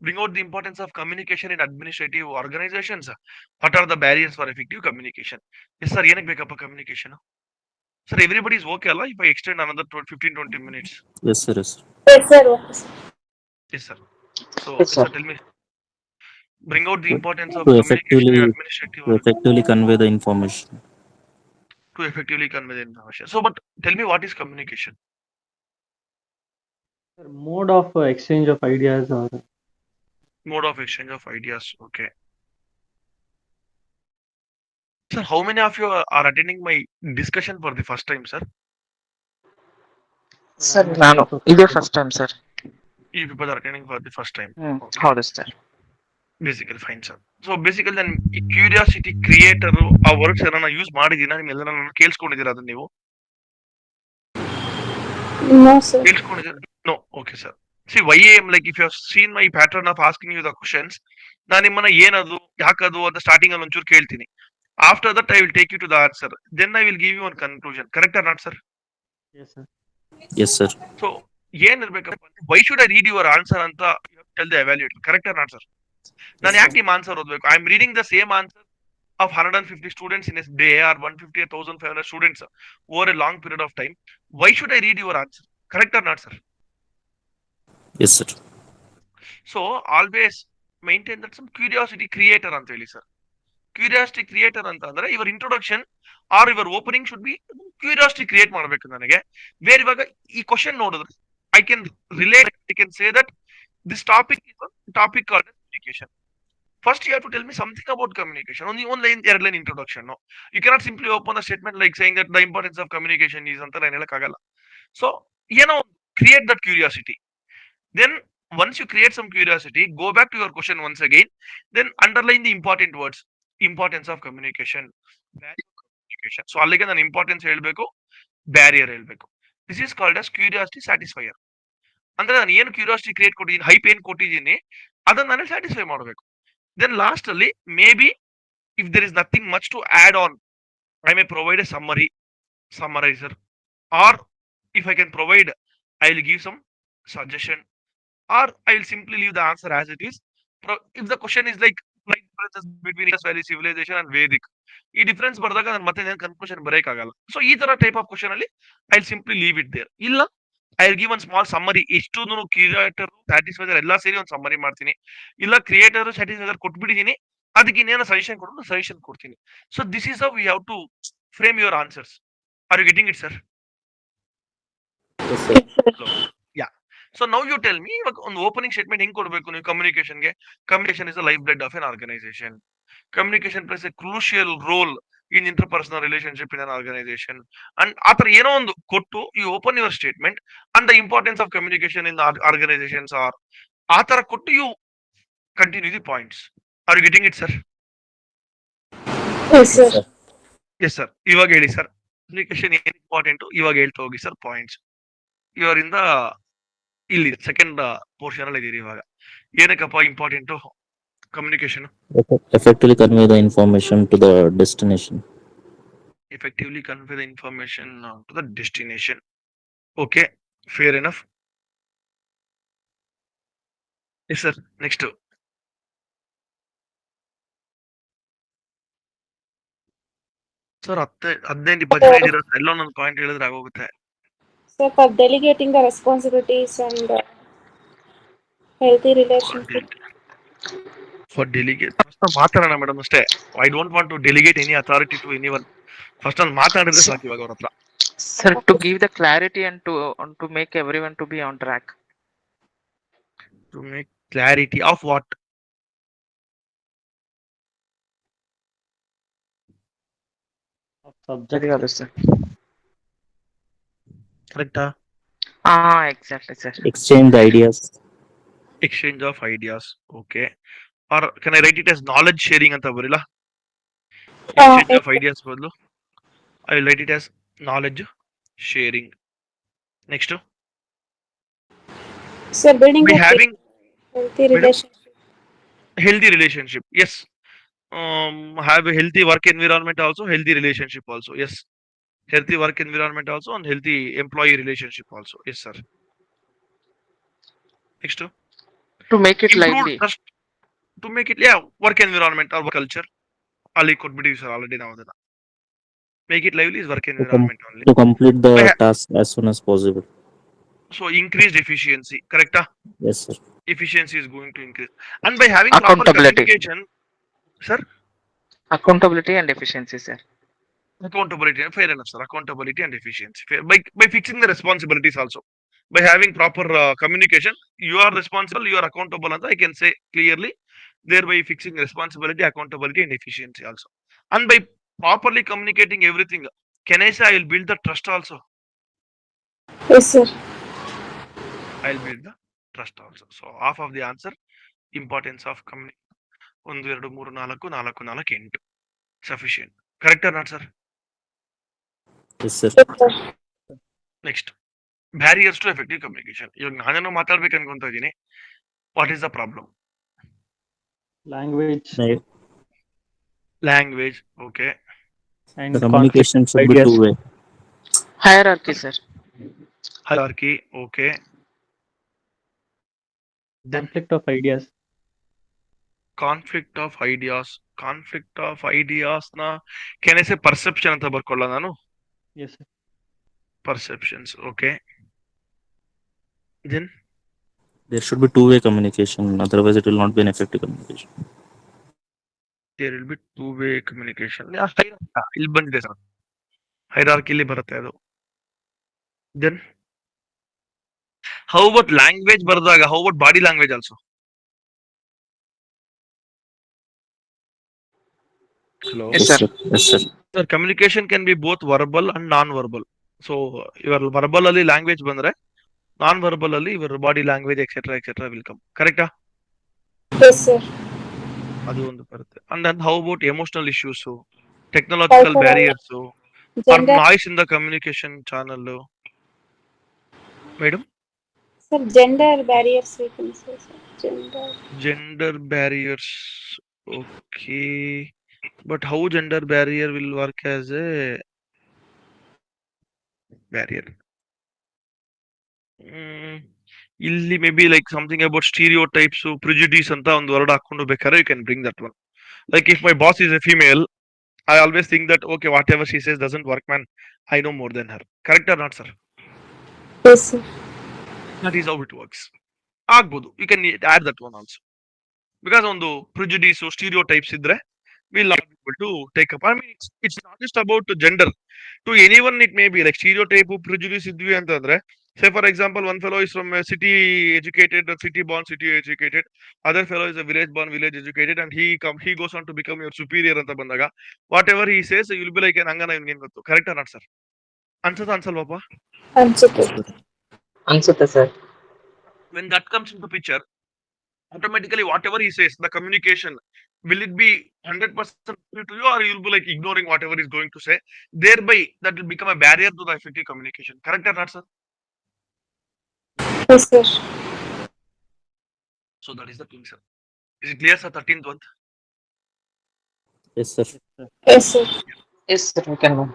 Bring out the importance of communication in administrative organizations. What are the barriers for effective communication? Yes, sir. ಏನಕ್ಕೆ ಬೇಕಪ್ಪ communication? Sir, everybody is okay, ಅಲ್ಲ? If I extend another 15-20 minutes. Yes, sir. Yes, sir. Yes, sir. Okay, sir. Yes, sir. So, Yes, yes, sir. sir, tell me. Bring out the importance of To communication in effectively administrative to effectively convey the information. to effectively convey the information. So, but tell me what is communication? Sir, mode of exchange of ideas or Mode of exchange of ideas. Okay. Sir, how many of you are attending my discussion for the first time, sir? sir, ನಾನು ಇದೇ first time sir. You people are attending for the first time. Okay. ಹೌದು sir. Basically, fine, sir. So, basically, then curiosity creator ಆ words ಏನನ್ನ use ಮಾಡಿದೀನ ನಿಮ್ ಎಲ್ಲ ಕೇಳಿಸ್ಕೊಂಡಿದ್ದೀರಾ ಅದನ್ನ ನೀವು No, sir. ಕೇಳಿಸ್ಕೊಂಡಿದ್ದೀರಾ? No. Okay, sir. See, why I am like, if you have seen my pattern of asking you the questions, ನಾನು ನಿಮ್ಮನ್ನ ಏನದು ಯಾಕದು ಅಂತ ಸ್ಟಾರ್ಟಿಂಗ್ ಅಲ್ಲಿ ಒಂಚೂರು ಕೇಳ್ತೀನಿ. After that, I will take you to the answer. Then I will give you one conclusion. Correct or not, sir? Yes, sir. Yes, sir. So, ಏನಿರ್ಬೇಕಪ್ಪ ಅಂದ್ರೆ, why should I read your answer ಅಂತ tell the evaluator. Correct or not, sir? ನಾನು ಯಾಕೆ ನಿಮ್ಮ answer ಓದಬೇಕು? I am reading the same answer of 150 students in a day or 150 or 1500 students over a long period of time. Why should I read your answer? Correct or not, sir? Yes, sir. So, always maintain that some curiosity creator ಅಂತ ಹೇಳಿ, sir. Curiosity creator ಅಂತ ಅಂದ್ರೆ ಇವರ್ introduction or ಇವರ್ opening should be curiosity create ಮಾಡಬೇಕು ನನಗೆ. ಬೇರೆ ಇವಾಗ ಈ ಕ್ವಶನ್ ನೋಡಿದ್ರೆ I can relate, I can say that this topic is topic called communication. First, you have to tell me something about communication. Only one line, ಎರಡು line introduction. No, you cannot simply open a statement like saying that the importance of communication is ಅಂತ ನಾನು ಹೇಳಕ್ಕಾಗಲ್ಲ. So, create that curiosity. Then, once you create some curiosity, go back to your question once again. Then underline the important words. Importance of communication, barrier of communication. So, ಅಲ್ಲಿಗೆ ನಾನು importance ಹೇಳ್ಬೇಕು, barrier ಹೇಳ್ಬೇಕು. This is called as curiosity satisfier. ಅಂದ್ರೆ ನಾನು ಏನು curiosity create ಕೊಟ್ಟಿದ್ದೀನಿ, hype ಏನ್ ಕೊಟ್ಟಿದ್ದೀನಿ, ಅದನ್ನ ನಾನು ಸ್ಯಾಟಿಸ್ಫೈ ಮಾಡಬೇಕು. Then last ಅಲ್ಲಿ, maybe if there is nothing much to add on, I may provide a summarizer, or if I can provide, I will give some suggestion, or I will simply leave the answer as it is. If the question is like differences between Indus Valley civilization and Vedic, ಈ difference ಬರೆದಾಗ ನಾನು ಮತ್ತೆ conclusion ಬರೆಯಕ್ಕಾಗಲ್ಲ. So ಈ ತರ type of question ಅಲ್ಲಿ I will simply leave it there. ಇಲ್ಲ, I will give one small summary. ಎಷ್ಟು ಕ್ರಿಯೇಟರ್ ಸ್ಯಾಟಿಸ್ಫೈಸರ್ ಎಲ್ಲ ಸೇರಿ ಒಂದು ಸಮ್ಮರಿ ಮಾಡ್ತೀನಿ. ಇಲ್ಲ, ಕ್ರಿಯೇಟರ್ ಸ್ಯಾಟಿಸ್ಫೈಸರ್ ಕೊಟ್ಬಿಟ್ಟಿದ್ದೀನಿ, ಅದಕ್ಕೆ ಇನ್ನೇನೋ ಸಜೆಷನ್ ಕೊಡೋದು ಸಜೆಷನ್ ಕೊಡ್ತೀನಿ. So this is how we have to frame your answers. Are you getting it, sir? Yes, sir. Yeah. So now you tell me, ಇವಾಗ ಒಂದು ಓಪನಿಂಗ್ ಸ್ಟೇಟ್ಮೆಂಟ್ ಹೆಂಗ್ ಕೊಡಬೇಕು ನೀವು ಕಮ್ಯುನಿಕೇಶನ್ಗೆ? Communication is the life blood of an organisation. Communication plays a crucial role in interpersonal relationship in an organization. And ಆತರ ಏನೋ ಒಂದು ಕೊಟ್ಟು you open your statement and the importance of communication in the organizations are ಆತರ ಕೊಟ್ಟು you continue the points. Are you getting it, sir? Yes, sir. Yes, sir. ಇವಾಗ ಹೇಳಿ sir, communication ಏನ್ important ಇವಾಗ ಹೇಳ್ತಾ ಹೋಗಿ ಸರ್ ಪಾಯಿಂಟ್ಸ್. ಇವರಿಂದ ಇಲ್ಲಿ ಸೆಕೆಂಡ್ ಪೋರ್ಷನ್ ಅಲ್ಲಿ ಇದೀರಿ ಇವಾಗ. ಏನಕ್ಕಪ್ಪ important communication? Effectively convey the information to the destination. Effectively convey the information to the destination. Okay, fair enough. Yes, sir. Next. Sir, 15-25 ಇರೋ ಎಲ್ಲ ಒಂದೊಂದು ಪಾಯಿಂಟ್ ಹೇಳಿದ್ರೆ ಆಗೋಗುತ್ತೆ. Sir, for delegating the responsibilities and healthy relationship. For delegate, first ಮಾತಾಡೋಣ madam ಅಷ್ಟೇ. I don't want to delegate any authority to anyone. First ಒಂದು ಮಾತಾಡಿದ್ರೆ ಸಾಕು ಇವಾಗ ಅವ್ರ ಹತ್ರ. Sir, to give the clarity and to make everyone to be on track. To make clarity of what? subject. Sir. Correct. Exactly, sir. Exchange ideas. Exchange of ideas. Okay. Or can I write it as knowledge sharing ಅಂತ ಬರಿಲ್ಲ? Exchange of ideas ಬದಲು I will write it as knowledge sharing. Next. Sir, building By a having healthy relationship. healthy relationship. Yes. Have a healthy work environment also, healthy relationship also. Yes. Healthy work environment also and healthy employee relationship also. Yes, sir. Next. To make it Improve lively. trust to make it, work environment or work culture. Ali ಕೊಟ್ಬಿಟ್ಟಿವಿ sir already ನಾವು ಅದನ್ನ. Make it lively is work environment only. To complete By the ha- task as soon as possible. So increased efficiency, correct? Yes, sir. Efficiency is going to increase. And by having proper Accountability. communication, sir, Accountability and efficiency, sir. accountability, fair enough, sir. Accountability and efficiency. Fair. By fixing the responsibilities also. By having proper communication, you are responsible, you are accountable, and I can say clearly, thereby fixing responsibility, accountability, and efficiency also. And by properly communicating everything, can I say I will build the trust also? Yes, sir. I will build the trust also. So half of the answer, importance of communication. 1, 2, 3, 4, 4, 4, 8. Sufficient. Correct or not, sir? Yes, sir. Yes, sir. Next. Barriers to effective communication. ಇವಾಗ ನಾನೇನೋ ಮಾತಾಡ್ಬೇಕು ಅನ್ಕೊಂತ ಇದ್ದೀನಿ. What is the problem? Language Right. Language. Okay. and The communication conflict should be ideas. two-way. Hierarchy, sir. Hierarchy. Okay. Then Conflict of ideas. conflict of ideas. Conflict of ideas na can I say perception ಅಂತ ಬರ್ಕೊಳ್ಳ ನಾನು? Yes, sir. Perceptions. Okay. Then There should be two-way communication. Otherwise, it will not be an effective communication. there will be two-way communication. ಇಲ್ಲಿ ಬಂದಿದೆ sir. Hierarchy ಇಲ್ಲಿ ಬರುತ್ತೆ ಅದು. Then how about language ಬರ್ದಾಗ? How about body language also? Hello. Yes, sir. Yes, sir. Sir, communication can be both verbal and non-verbal. So, your verbal ಅಲ್ಲಿ language ಬಂದ್ರೆ, non-verbal ಅಲ್ಲಿ your body language etc. will come. Correct? Yes, sir. ಅದು ಒಂದು ಬರುತ್ತೆ. And then how about emotional issues? Technological Also, barriers, or Gender, noise in the communication channel. Madam? sir, gender barriers we can say, sir. Gender barriers. Okay. But how gender barrier will work as a barrier? Illi maybe like something about stereotypes, prejudice ಅಂತ ಒಂದು word ಹಾಕೊಂಡು ಬೇಕಾದ್ರೆ you can bring that one. Like if my boss is a female, I always think that okay, whatever she says doesn't work, man. I know more than her. Correct or not, sir? Yes, sir. That is how it works. ಆಗ್ಬೋದು. You can add that one also. Because ಒಂದು prejudice, stereotypes ಇದ್ರೆ we'll not be able to take up. I mean, it's not just about gender. To anyone it may be like stereotype, prejudice idvi ಅಂತಂದ್ರೆ, say for example, one fellow is from a city educated, city born, city educated. Other fellow is a village born, village educated, and he goes on to become your superior ಅಂತ ಬಂದಾಗ, whatever he says, you will be like ಹಂಗನ ಇವ್ನಿಗೇನ್ ಗೊತ್ತು. Correct or not, sir? ಅನ್ಸಲ್ವಪ್ಪ? Answer. ಅನ್ಸುತ್ತೆ sir. When that comes into picture, automatically whatever he says, the communication, will it be 100% to you, or you'll be like ignoring whatever he's going to say? Thereby, that will become a barrier to the effective communication. Correct or not, sir? Yes, sir. So that is the thing, sir. Is it clear, sir? 13th one. Yes, sir. Yes, sir. Yes, sir. We can move.